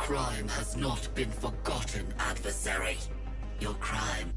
crime has not been forgotten, adversary. Your crime.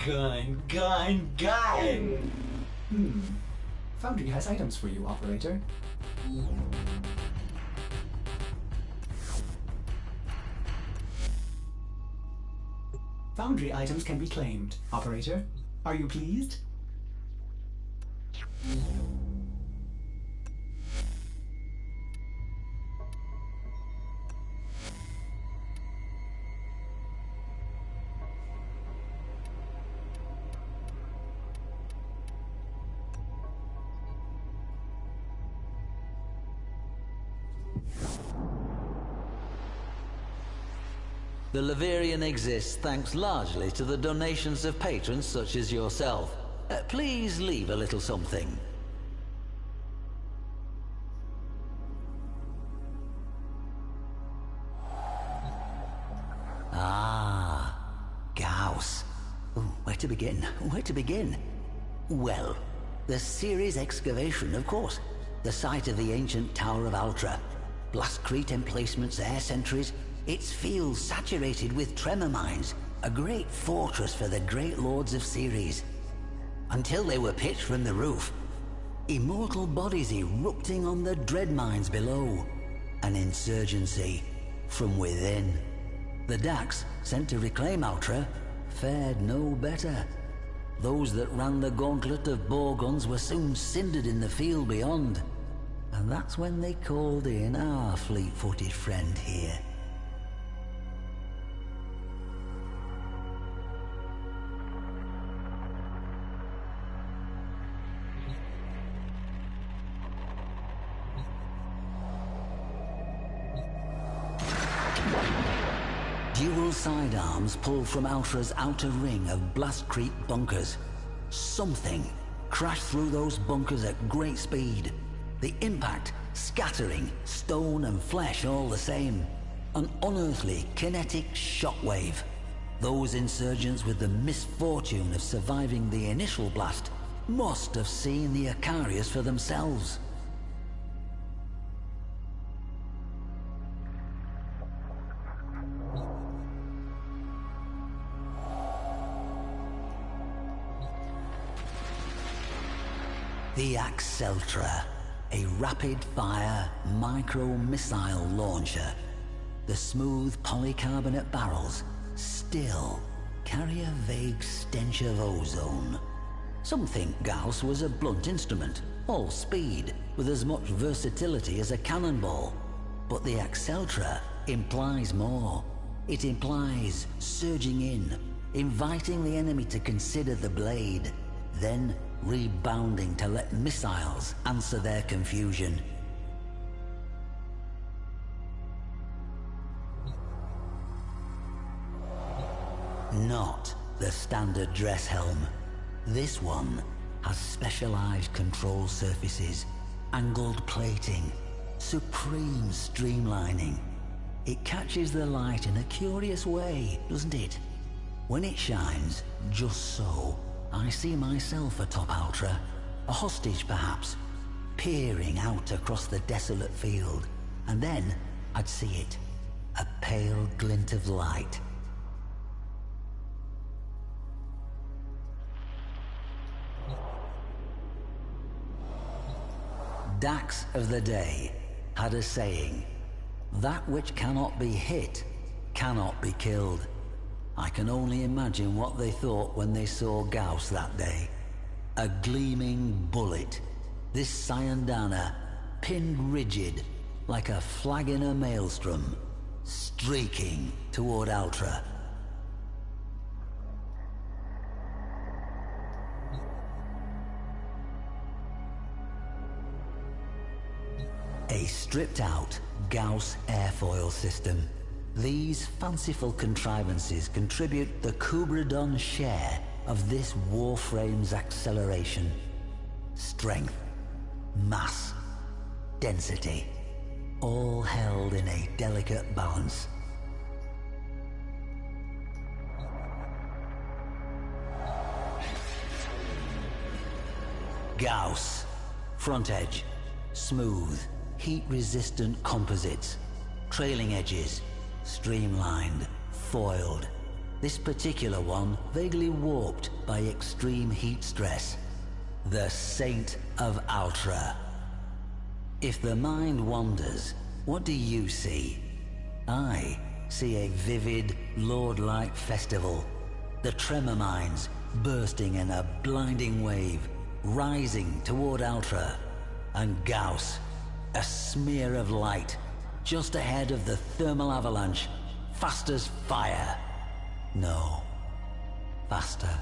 Gun! Foundry has items for you, operator. Foundry items can be claimed, operator. Are you pleased? The Laverian exists thanks largely to the donations of patrons such as yourself. Please leave a little something. Ah, Gauss. Ooh, where to begin? Where to begin? Well, the Ceres excavation, of course. The site of the ancient Tower of Ultra. Blastcrete emplacements, air sentries. Its fields saturated with tremor mines, a great fortress for the great lords of Ceres. Until they were pitched from the roof. Immortal bodies erupting on the dread mines below. An insurgency from within. The Dax, sent to reclaim Ultra, fared no better. Those that ran the gauntlet of bore guns were soon cindered in the field beyond. And that's when they called in our fleet-footed friend here. Dual sidearms pulled from Ultra's outer ring of Blastcrete bunkers. Something crashed through those bunkers at great speed. The impact scattering stone and flesh all the same. An unearthly kinetic shockwave. Those insurgents with the misfortune of surviving the initial blast must have seen the Icarius for themselves. The Axeltra, a rapid-fire micro-missile launcher. The smooth polycarbonate barrels still carry a vague stench of ozone. Some think Gauss was a blunt instrument, all speed, with as much versatility as a cannonball. But the Axeltra implies more. It implies surging in, inviting the enemy to consider the blade, then rebounding to let missiles answer their confusion. Not the standard dress helm. This one has specialized control surfaces, angled plating, supreme streamlining. It catches the light in a curious way, doesn't it? When it shines just so, I see myself atop Ultra, a hostage perhaps, peering out across the desolate field, and then I'd see it, a pale glint of light. Dax of the day had a saying, that which cannot be hit cannot be killed. I can only imagine what they thought when they saw Gauss that day. A gleaming bullet, this Syandana pinned rigid like a flag in a maelstrom, streaking toward Ultra. A stripped-out Gauss airfoil system. These fanciful contrivances contribute the Kubradon share of this warframe's acceleration. Strength, mass, density, all held in a delicate balance. Gauss, front edge, smooth, heat-resistant composites, trailing edges, streamlined, foiled, This particular one vaguely warped by extreme heat stress. The Saint of Ultra. If the mind wanders, what do you see? I see a vivid, lord-like festival. The tremor mines bursting in a blinding wave, rising toward Ultra. And Gauss, a smear of light, just ahead of the thermal avalanche, fast as fire. No, faster.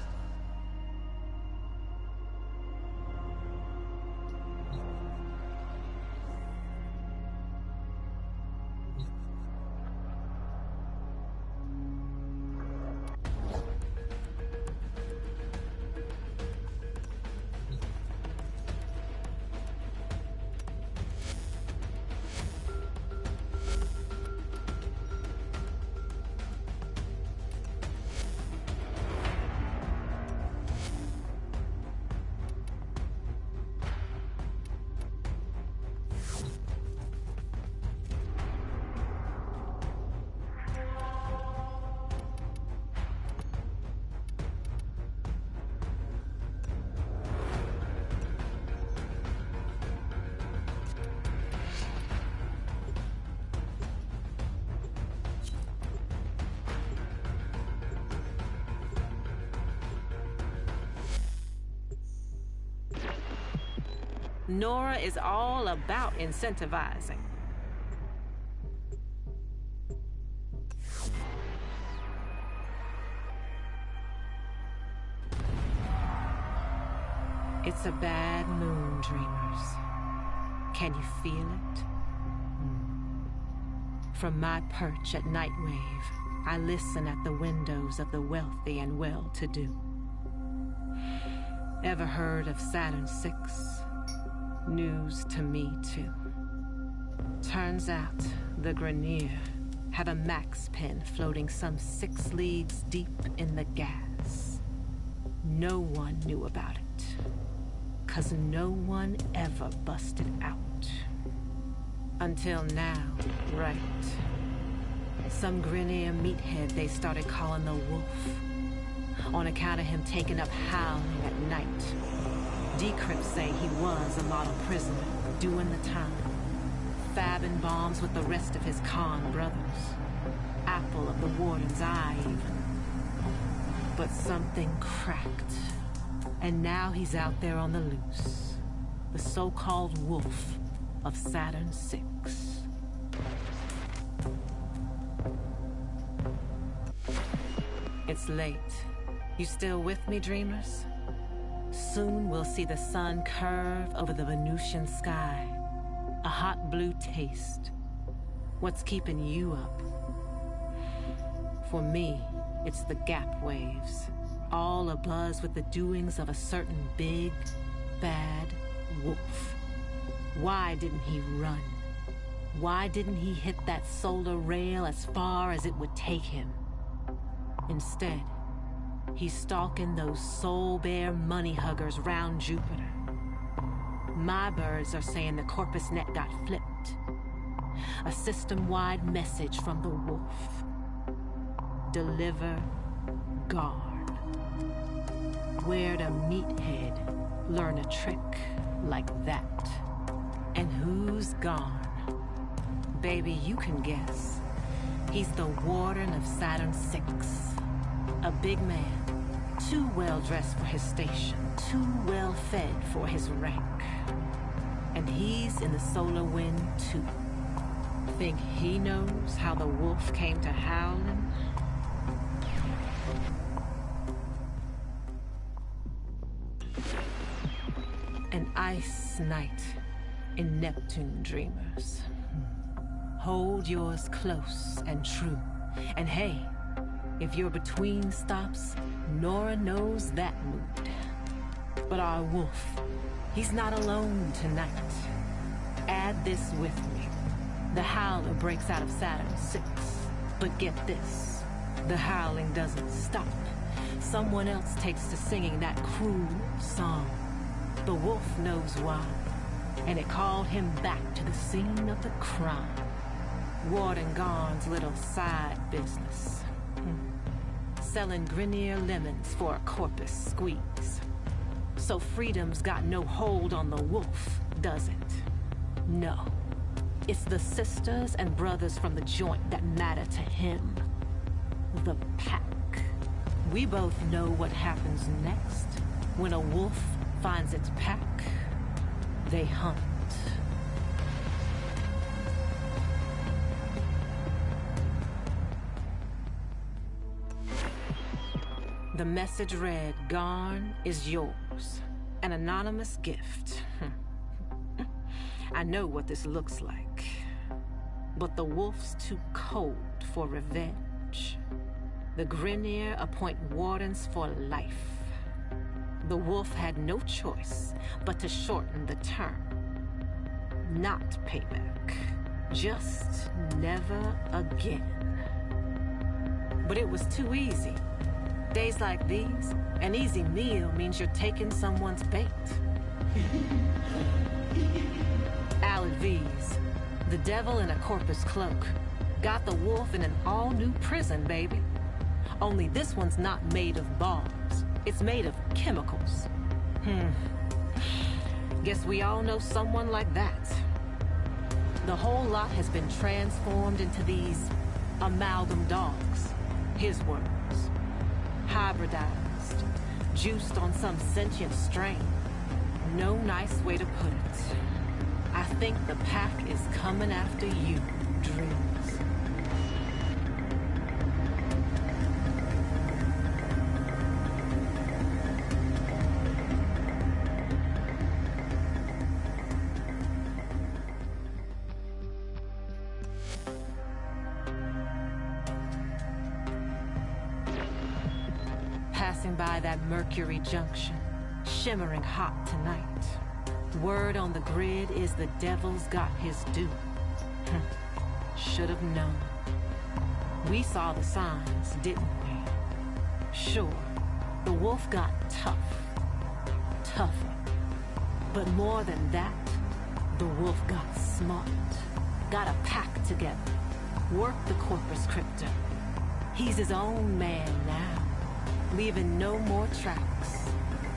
Nora is all about incentivizing. It's a bad moon, dreamers. Can you feel it? From my perch at Nightwave, I listen at the windows of the wealthy and well-to-do. Ever heard of Saturn VI? News to me, too. Turns out the Grenier have a max pin floating some 6 leagues deep in the gas. No one knew about it, 'cause no one ever busted out. Until now, right? Some Grenier meathead they started calling the Wolf, on account of him taking up howling at night. Decrypts say he was a model prisoner, doing the time. Fabbing bombs with the rest of his con brothers. Apple of the warden's eye, even. But something cracked. And now he's out there on the loose. The so-called Wolf of Saturn VI. It's late. You still with me, dreamers? Soon we'll see the sun curve over the Venusian sky. A hot blue taste. What's keeping you up? For me, it's the gap waves. All abuzz with the doings of a certain big, bad wolf. Why didn't he run? Why didn't he hit that solar rail as far as it would take him? Instead, he's stalking those soul-bare money huggers round Jupiter. My birds are saying the Corpus Net got flipped. A system-wide message from the Wolf. Deliver guard. Where'd a meathead learn a trick like that? And who's gone? Baby, you can guess. He's the warden of Saturn VI. A big man. Too well-dressed for his station, too well-fed for his rank. And he's in the solar wind, too. Think he knows how the wolf came to howling? An ice night in Neptune, dreamers. Hold yours close and true. And hey, if you're between stops, Nora knows that mood. But our wolf, he's not alone tonight. Add this with me. The howler breaks out of Saturn VI. But get this, the howling doesn't stop. Someone else takes to singing that cruel song. The wolf knows why, and it called him back to the scene of the crime. Warden Garn's little side business. selling Grenier lemons for a corpus squeeze. So freedom's got no hold on the wolf, does it? No. It's the sisters and brothers from the joint that matter to him. The pack. We both know what happens next. When a wolf finds its pack, they hunt. The message read, "Garn is yours. An anonymous gift." I know what this looks like. But the wolf's too cold for revenge. The Grenier appoint wardens for life. The wolf had no choice but to shorten the term. Not payback. Just never again. But it was too easy. Days like these, an easy meal means you're taking someone's bait. Alad V's, the devil in a corpus cloak, got the wolf in an all-new prison, baby. Only this one's not made of bars. It's made of chemicals. Guess we all know someone like that. The whole lot has been transformed into these amalgam dogs. His words. Hybridized. Juiced on some sentient strain. No nice way to put it. I think the pack is coming after you, Dreams. Passing by that Mercury Junction, shimmering hot tonight. Word on the grid is the devil's got his due. Should have known. We saw the signs, didn't we? Sure, the wolf got tougher. But more than that, the wolf got smart. Got a pack together. Worked the corpus crypto. He's his own man now, leaving no more tracks.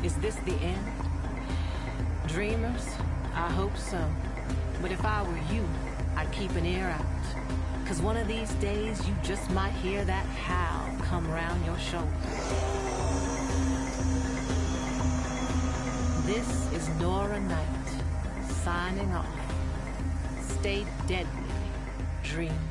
Is this the end? Dreamers? I hope so. But if I were you, I'd keep an ear out. 'Cause one of these days, you just might hear that howl come round your shoulder. This is Nora Knight, signing off. Stay deadly, dreamers.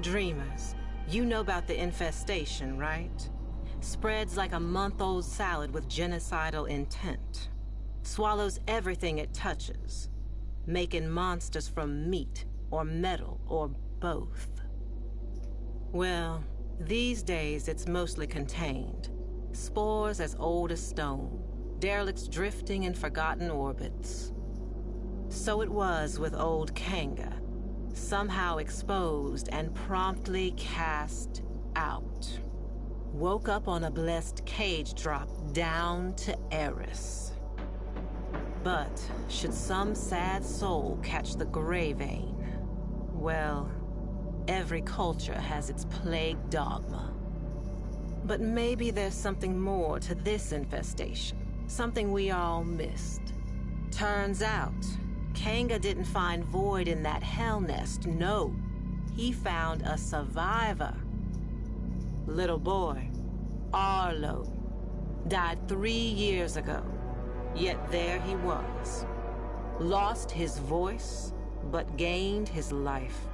Dreamers, you know about the infestation, right? Spreads like a month-old salad with genocidal intent. Swallows everything it touches, making monsters from meat or metal or both. Well, these days it's mostly contained. Spores as old as stone, derelicts drifting in forgotten orbits. So it was with old Kanga. Somehow exposed and promptly cast out. Woke up on a blessed cage drop down to Eris. But should some sad soul catch the gray vein, well, every culture has its plague dogma. But maybe there's something more to this infestation, something we all missed. Turns out, Kanga didn't find void in that hell nest, no. He found a survivor. Little boy, Arlo, died 3 years ago. Yet there he was. Lost his voice, but gained his life.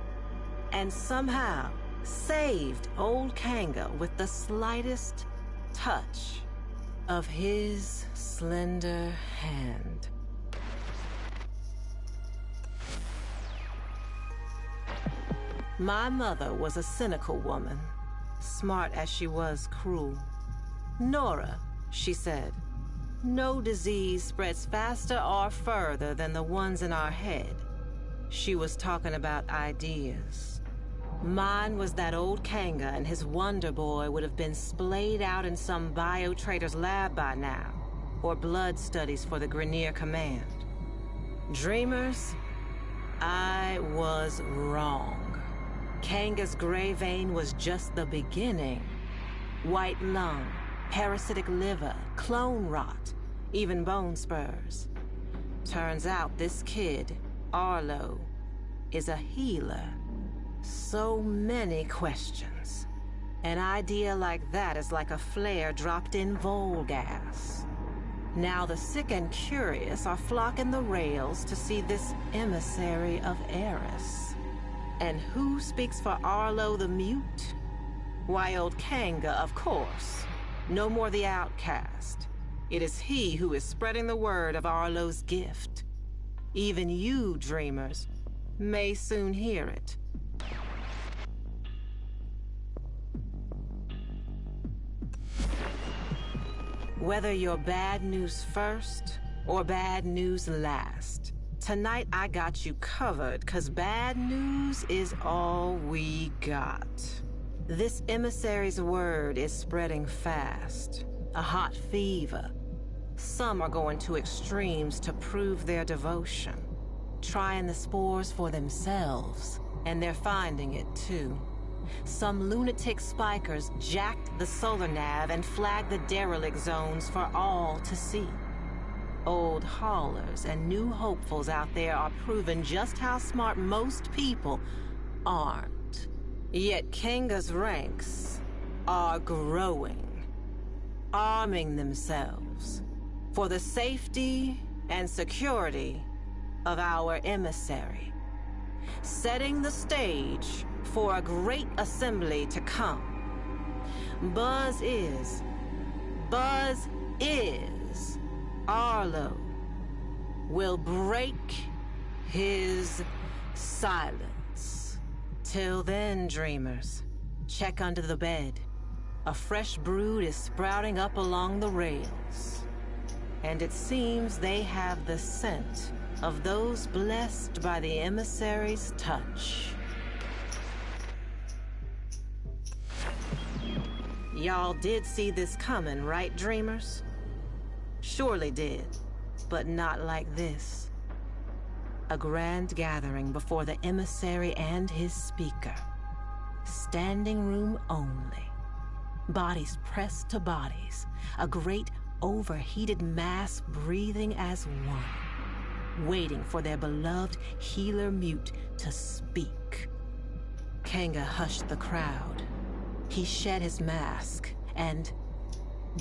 And somehow saved old Kanga with the slightest touch of his slender hand. My mother was a cynical woman, smart as she was cruel. Nora, she said, No disease spreads faster or further than the ones in our head. She was talking about ideas. Mine was that old Kanga and his Wonder Boy would have been splayed out in some bio-trader's lab by now, or blood studies for the Grenier Command. Dreamers, I was wrong. Kanga's gray vein was just the beginning. White lung, parasitic liver, clone rot, even bone spurs. Turns out this kid, Arlo, is a healer. So many questions. An idea like that is like a flare dropped in Vol gas. Now the sick and curious are flocking the rails to see this emissary of Eris. And who speaks for Arlo the Mute? Why, old Kanga, of course. No more the outcast. It is he who is spreading the word of Arlo's gift. Even you, dreamers, may soon hear it. Whether you're bad news first or bad news last, tonight I got you covered, 'cause bad news is all we got. This emissary's word is spreading fast. A hot fever. Some are going to extremes to prove their devotion, trying the spores for themselves, and they're finding it too. Some lunatic spikers jacked the solar nav and flagged the derelict zones for all to see. Old haulers and new hopefuls out there are proving just how smart most people aren't. Yet Kanga's ranks are growing, arming themselves for the safety and security of our emissary, setting the stage for a great assembly to come. Buzz is, Arlo will break his silence. Till then, dreamers, check under the bed. A fresh brood is sprouting up along the rails. And it seems they have the scent of those blessed by the emissary's touch. Y'all did see this coming, right, dreamers? Surely did, but not like this. A grand gathering before the emissary and his speaker. Standing room only. Bodies pressed to bodies. A great overheated mass breathing as one. Waiting for their beloved healer mute to speak. Kanga hushed the crowd. He shed his mask, and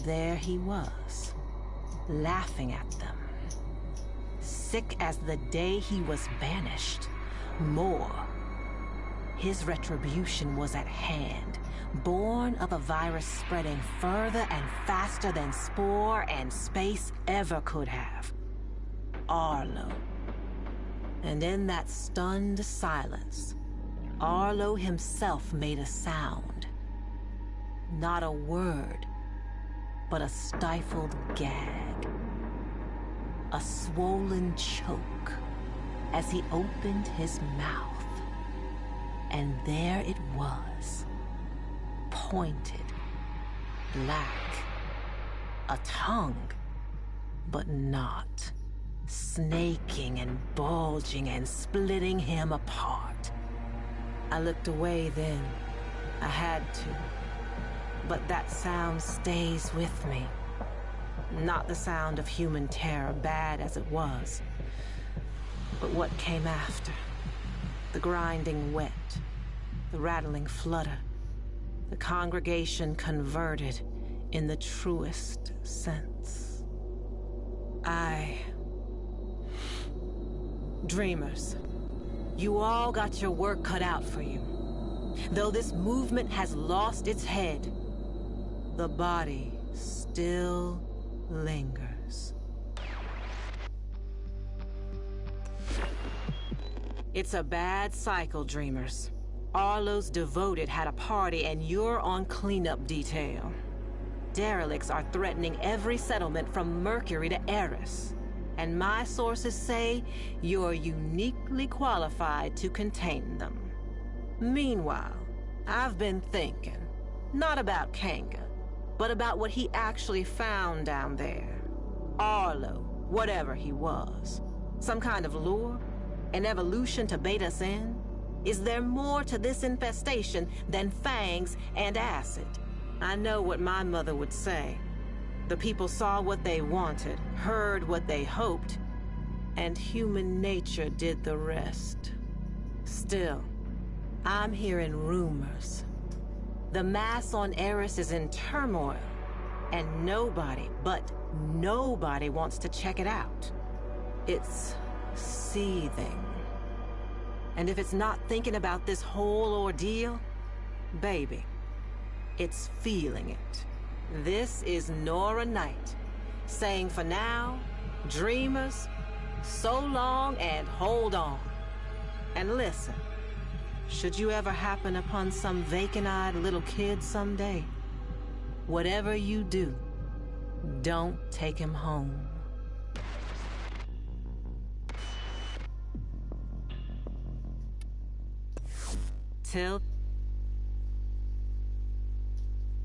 there he was, laughing at them. Sick as the day he was banished. More. His retribution was at hand, born of a virus spreading further and faster than spore and space ever could have. Arlo. And in that stunned silence, Arlo himself made a sound. Not a word, but a stifled gag. A swollen choke as he opened his mouth. And there it was, pointed, black, a tongue, but not, snaking and bulging and splitting him apart. I looked away then. I had to. But that sound stays with me. Not the sound of human terror, bad as it was, but what came after. The grinding wet, the rattling flutter, the congregation converted in the truest sense. Dreamers, you all got your work cut out for you. Though this movement has lost its head, the body still lingers. It's a bad cycle, dreamers. Arlo's devoted had a party and you're on cleanup detail. derelicts are threatening every settlement from Mercury to Eris. And my sources say you're uniquely qualified to contain them. Meanwhile, I've been thinking, not about Kanga, but about what he actually found down there. Arlo, whatever he was. Some kind of lure? An evolution to bait us in? Is there more to this infestation than fangs and acid? I know what my mother would say. The people saw what they wanted, heard what they hoped, and human nature did the rest. Still, I'm hearing rumors. The mass on Eris is in turmoil, and nobody, but nobody wants to check it out. It's seething. And if it's not thinking about this whole ordeal, baby, it's feeling it. This is Nora Knight, saying for now, dreamers, so long and hold on. And listen, should you ever happen upon some vacant-eyed little kid someday, whatever you do, don't take him home. Till